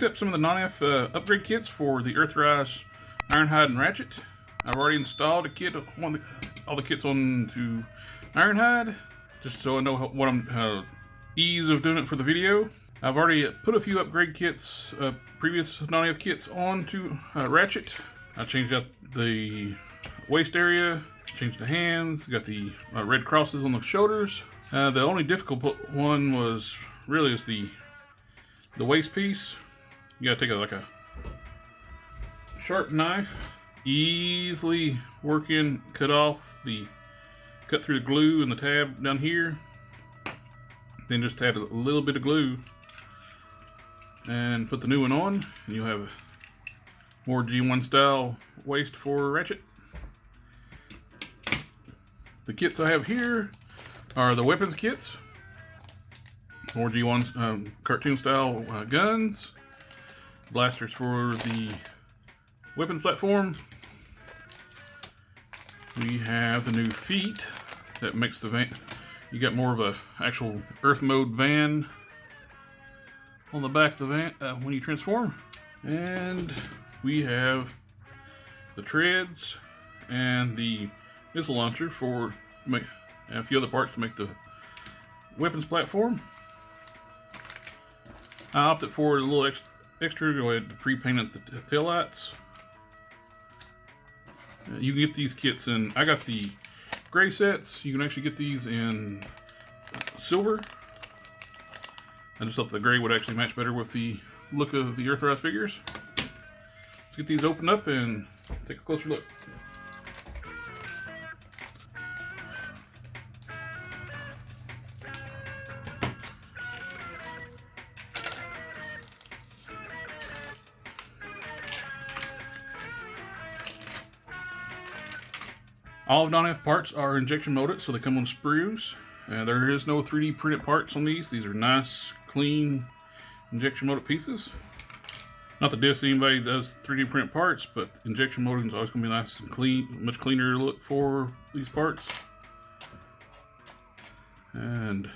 picked up some of the Nonnef upgrade kits for the Earthrise Ironhide Ratchet. I've already installed a kit, all the kits onto Ironhide, just so I know what I'm ease of doing it for the video. I've already put a few upgrade kits, previous Nonnef kits onto Ratchet. I changed out the waist area, changed the hands, got the red crosses on the shoulders. The only difficult one was really is the waist piece. You gotta take like a sharp knife, easily work in, cut through the glue and the tab down here. Then just add a little bit of glue and put the new one on, and you'll have a more G1 style waist for Ratchet. The kits I have here are the weapons kits, more G1 cartoon style guns, blasters for the weapons platform. We have the new feet that makes the van. You got more of a actual Earth mode van on the back of the van when you transform. And we have the treads and the missile launcher for and a few other parts to make the weapons platform. I opted for a little extra. Go ahead to pre-paint the taillights. You can get these kits in. I got the gray sets. You can actually get these in silver. I just thought the gray would actually match better with the look of the Earthrise figures. Let's get these opened up and take a closer look. All of Nonnef parts are injection molded, so they come on sprues. There is no 3D printed parts on these. These are nice, clean, injection molded pieces. Not that anybody does 3D print parts, but injection molding is always going to be nice and clean, much cleaner look for these parts. And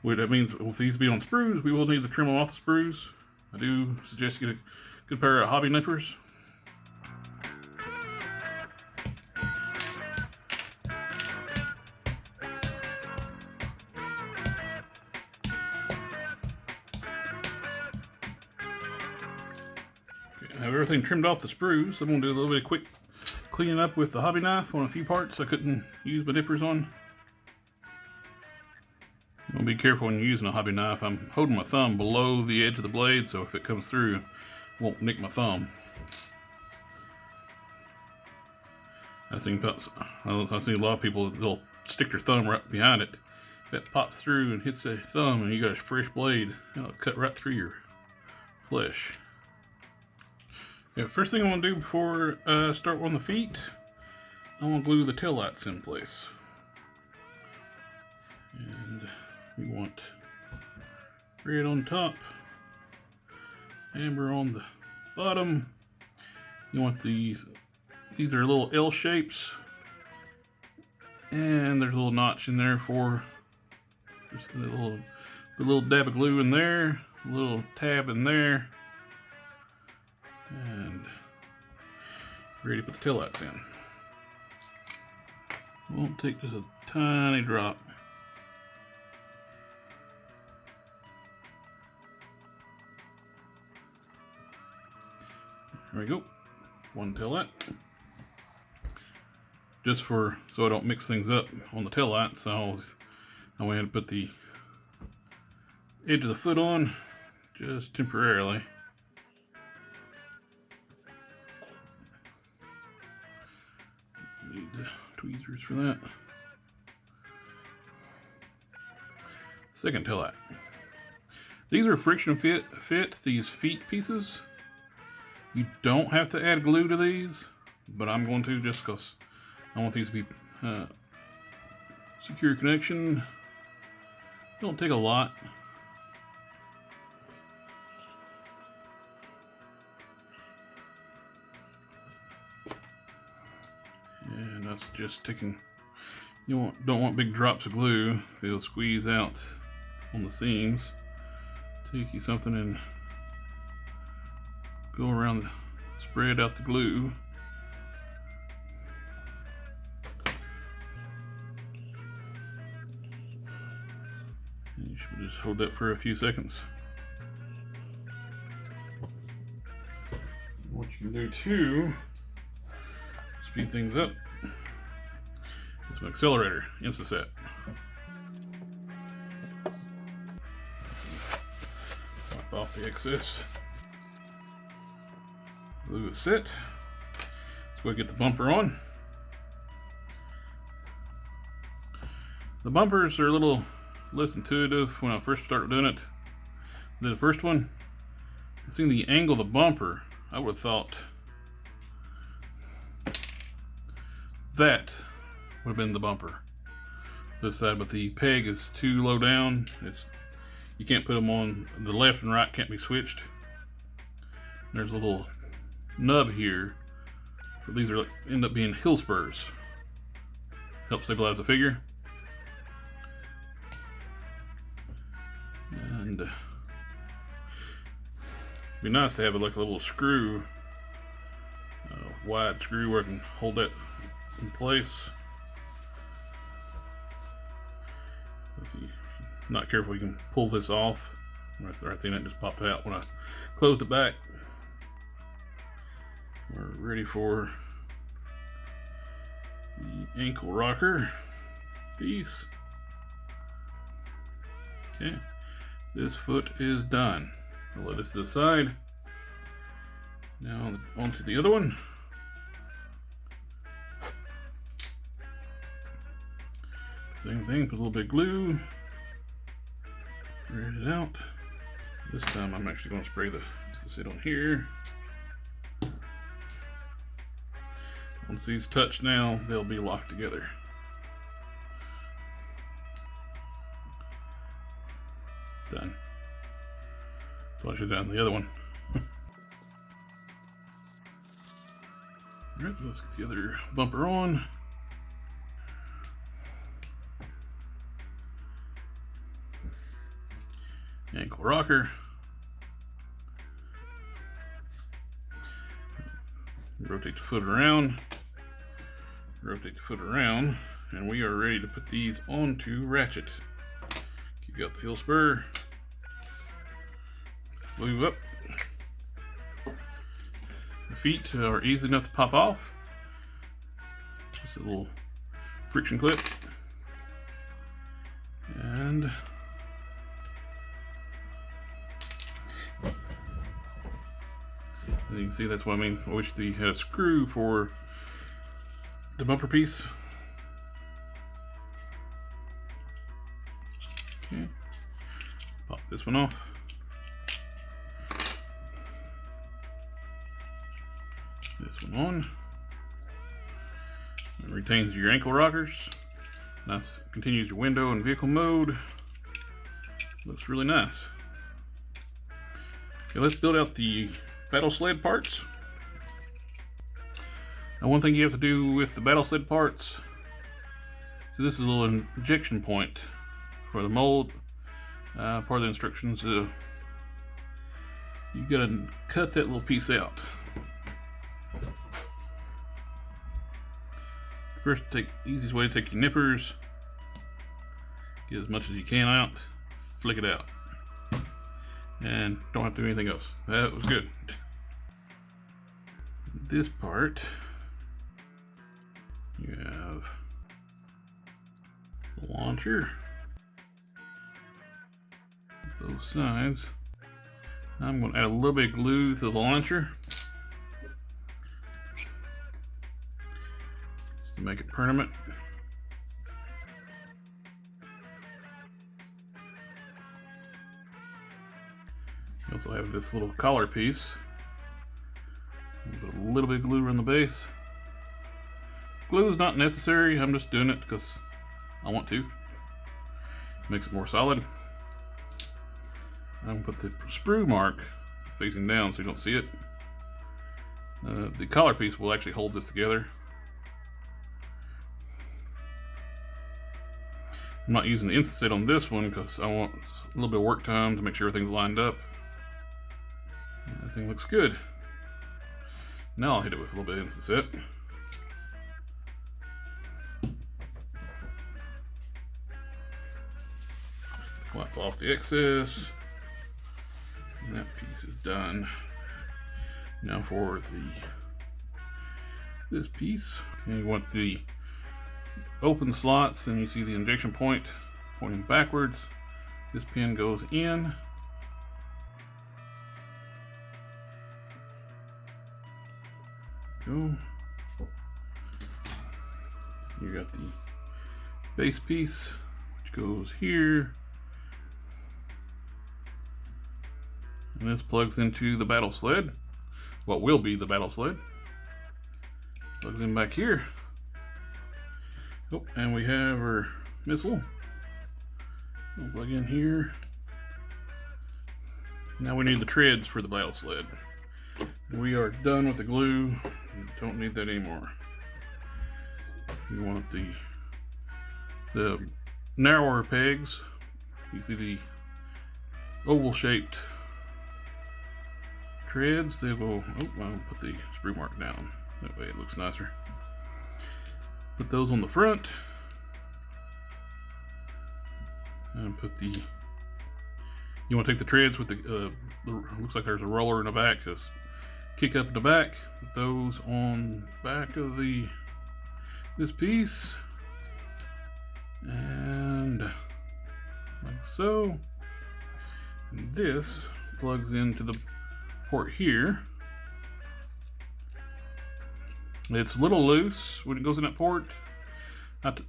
what that means, if these be on sprues, we will need to trim them off the sprues. I do suggest you get a good pair of hobby nippers. I have everything trimmed off the sprues. I'm going to do a little bit of quick cleaning up with the hobby knife on a few parts I couldn't use my nippers on. I'm going to be careful when you're using a hobby knife. I'm holding my thumb below the edge of the blade, so if it comes through, it won't nick my thumb. I've seen a lot of people, they'll stick their thumb right behind it. If that pops through and hits the thumb and you got a fresh blade, it'll cut right through your flesh. Yeah, first thing I want to do before I start on the feet, I want to glue the taillights in place. And we want red on top, amber on the bottom. You want these are little L shapes, and there's a little notch in there for just a little dab of glue in there, a little tab in there. And ready to put the taillights in. Won't take just a tiny drop. There we go. One taillight. Just so I don't mix things up on the taillights, I went ahead and put the edge of the foot on just temporarily. Need the tweezers for that. Second taillight. These are friction fit these feet pieces. You don't have to add glue to these, but I'm going to just because I want these to be secure connection. Don't take a lot. And that's just taking, don't want big drops of glue. It'll squeeze out on the seams. Take you something and go around, spread out the glue. And you should just hold that for a few seconds. What you can do too, speed things up, is some accelerator, Insta-set. Wipe off the excess. Glue is set. Let's go get the bumper on. The bumpers are a little less intuitive when I first started doing it. The first one, seeing the angle of the bumper, I would have thought that would have been the bumper this side, but the peg is too low down. You can't put them on, the left and right can't be switched. There's a little nub here, so these are end up being hill spurs. Help stabilize the figure. And it'd be nice to have like a little screw, wide screw where I can hold that in place. If you're not careful, you can pull this off. Right then it just popped out when I closed it back. We're ready for the ankle rocker piece. Okay, this foot is done. I'll let this to the side. Now onto the other one. Same thing, put a little bit of glue. Spread it out. This time I'm actually going to spray the sit on here. Once these touch now, they'll be locked together. Done. So I should have done the other one. Alright, let's get the other bumper on. Ankle rocker. Rotate the foot around. Rotate the foot around. And we are ready to put these onto Ratchet. You've got the heel spur. Glue up. The feet are easy enough to pop off. Just a little friction clip. And you can see that's what I mean. I wish they had a screw for the bumper piece. Okay. Pop this one off. This one on. It retains your ankle rockers. Nice. Continues your window and vehicle mode. Looks really nice. Okay, let's build out the battle sled parts. Now, one thing you have to do with the battle sled parts, so this is a little injection point for the mold. Part of the instructions, you gotta cut that little piece out. First, easiest way to take your nippers, get as much as you can out, flick it out, and don't have to do anything else. That was good. This part, you have the launcher, both sides. I'm going to add a little bit of glue to the launcher just to make it permanent. You also have this little collar piece. Put a little bit of glue around the base. Glue is not necessary, I'm just doing it because I want to. Makes it more solid. I'm going to put the sprue mark facing down so you don't see it. The collar piece will actually hold this together. I'm not using the Insta-set on this one because I want a little bit of work time to make sure everything's lined up. Everything looks good. Now I'll hit it with a little bit of Instant Set. Wipe off the excess. And that piece is done. Now for this piece. Okay, you want the open slots, and you see the injection point pointing backwards. This pin goes in. Go. You got the base piece, which goes here. And this plugs into the battle sled. What will be the battle sled. Plugs in back here. Oh, and we have our missile. We'll plug in here. Now we need the treads for the battle sled. We are done with the glue. Don't need that anymore. You want the narrower pegs. You see the oval shaped treads. They will. Oh, I'll put the sprue mark down. That way it looks nicer. Put those on the front. And put the. You want to take the treads with the looks like there's a roller in the back. Just kick up the back. Put those on back of this piece, and like so. And this plugs into the port here. It's a little loose when it goes in that port.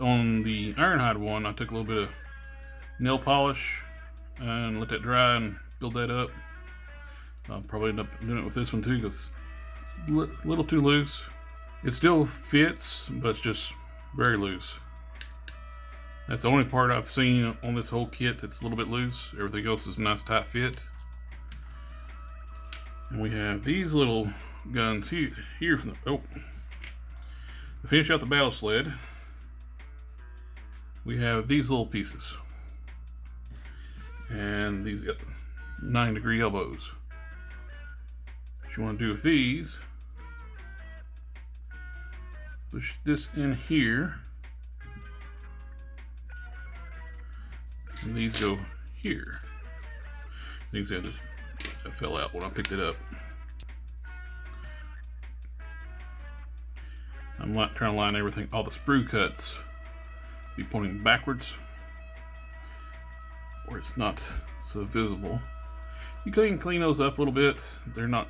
On the Ironhide one, I took a little bit of nail polish and let that dry and build that up. I'll probably end up doing it with this one too, because it's a little too loose. It still fits, but it's just very loose. That's the only part I've seen on this whole kit that's a little bit loose. Everything else is a nice tight fit. And we have these little guns here from the, to finish out the battle sled, we have these little pieces. And these 9-degree elbows. What you want to do with these, push this in here, and these go here. You can see that fell out when I picked it up. I'm not trying to line everything, all the sprue cuts be pointing backwards, where it's not so visible. You can clean those up a little bit. They're not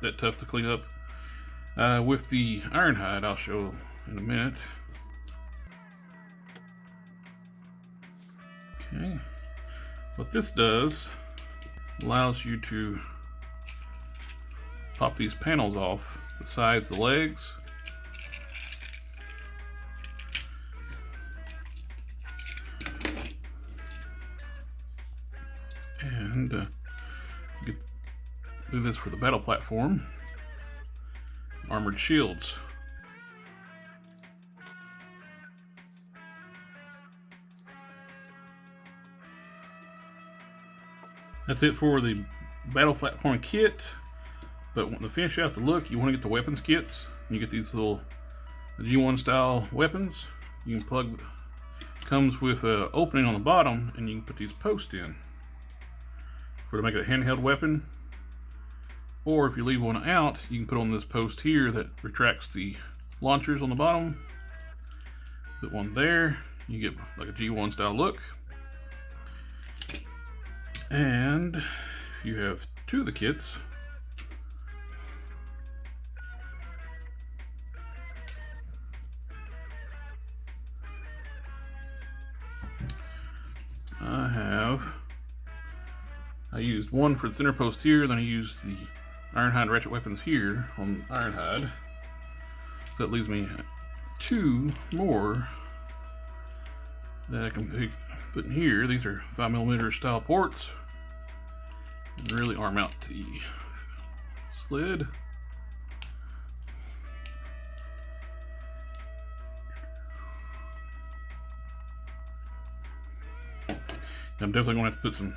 that tough to clean up. With the Ironhide, I'll show in a minute. Okay, what this does, allows you to pop these panels off the sides, the legs. And do this for the battle platform. Armored shields. That's it for the battle platform kit. But to finish out the look, you want to get the weapons kits. You get these little G1 style weapons. You can plug, comes with an opening on the bottom, and you can put these posts in to make it a handheld weapon. Or if you leave one out, you can put on this post here that retracts the launchers on the bottom. Put one there, you get like a G1 style look. And if you have two of the kits, I used one for the center post here, then I used the Ironhide Ratchet weapons here on Ironhide. So that leaves me two more that I can put in here. These are 5mm style ports. And really arm out the sled. I'm definitely going to have to put some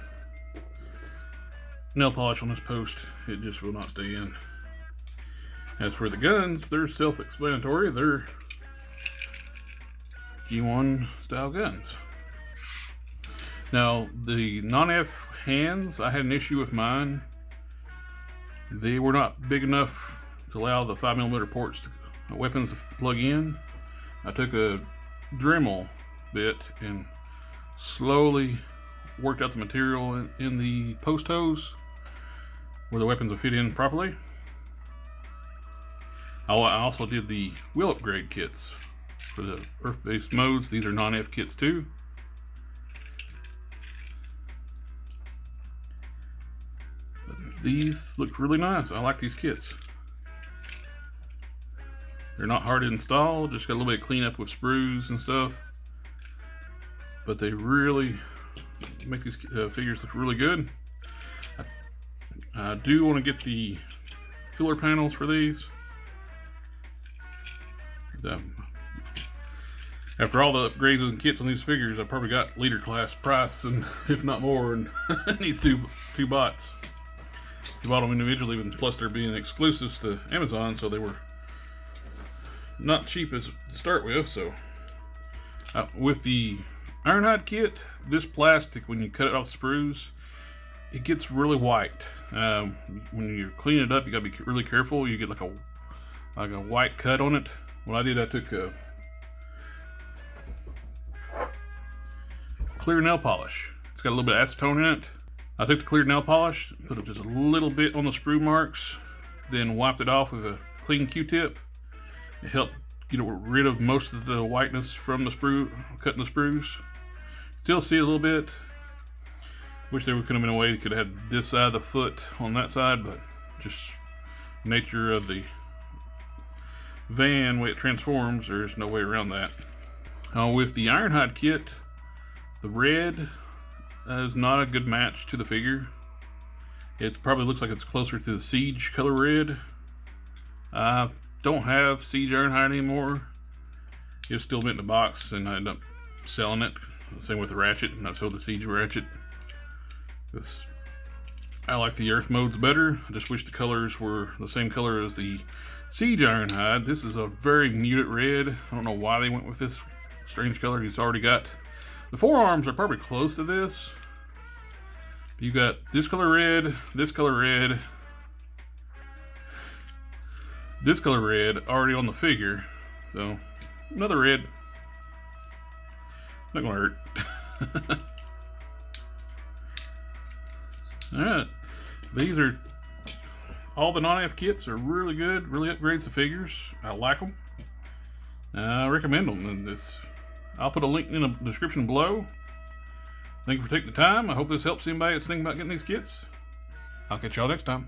nail polish on this post. It just will not stay in. As for the guns, they're self-explanatory. They're G1 style guns. Now, the Nonnef hands, I had an issue with mine. They were not big enough to allow the 5mm ports to weapons to plug in. I took a Dremel bit and slowly worked out the material in the post holes where the weapons would fit in properly. I also did the wheel upgrade kits for the earth-based modes. These are Nonnef kits too. But these look really nice. I like these kits. They're not hard to install, just got a little bit of cleanup with sprues and stuff. But they really make these figures look really good. I do want to get the filler panels for these. After all the upgrades and kits on these figures, I probably got leader class price, and if not more, and these two bots. I bought them individually, and plus they're being exclusives to Amazon, so they were not cheap to start with. So with the Ironhide kit, this plastic, when you cut it off the sprues, it gets really white. When you clean it up, you gotta be really careful. You get like a white cut on it. What I did, I took a clear nail polish. It's got a little bit of acetone in it. I took the clear nail polish, put just a little bit on the sprue marks, then wiped it off with a clean Q-tip. It helped get rid of most of the whiteness from the sprue, cutting the sprues. Still see a little bit. Wish there could have been a way you could have had this side of the foot on that side, but just nature of the van, way it transforms, there's no way around that. With the Ironhide kit, the red is not a good match to the figure. It probably looks like it's closer to the Siege color red. I don't have Siege Ironhide anymore. It was still mint in the box, and I ended up selling it. Same with the Ratchet, and I sold the Siege Ratchet. I like the Earth modes better. I just wish the colors were the same color as the Siege Ironhide. This is a very muted red. I don't know why they went with this strange color. He's already got the forearms are probably close to this. You got this color red, this color red, this color red already on the figure. So another red. Not gonna hurt. Alright. These are all the Nonnef kits are really good, really upgrades the figures. I like them. I recommend them. And I'll put a link in the description below. Thank you for taking the time. I hope this helps anybody that's thinking about getting these kits. I'll catch y'all next time.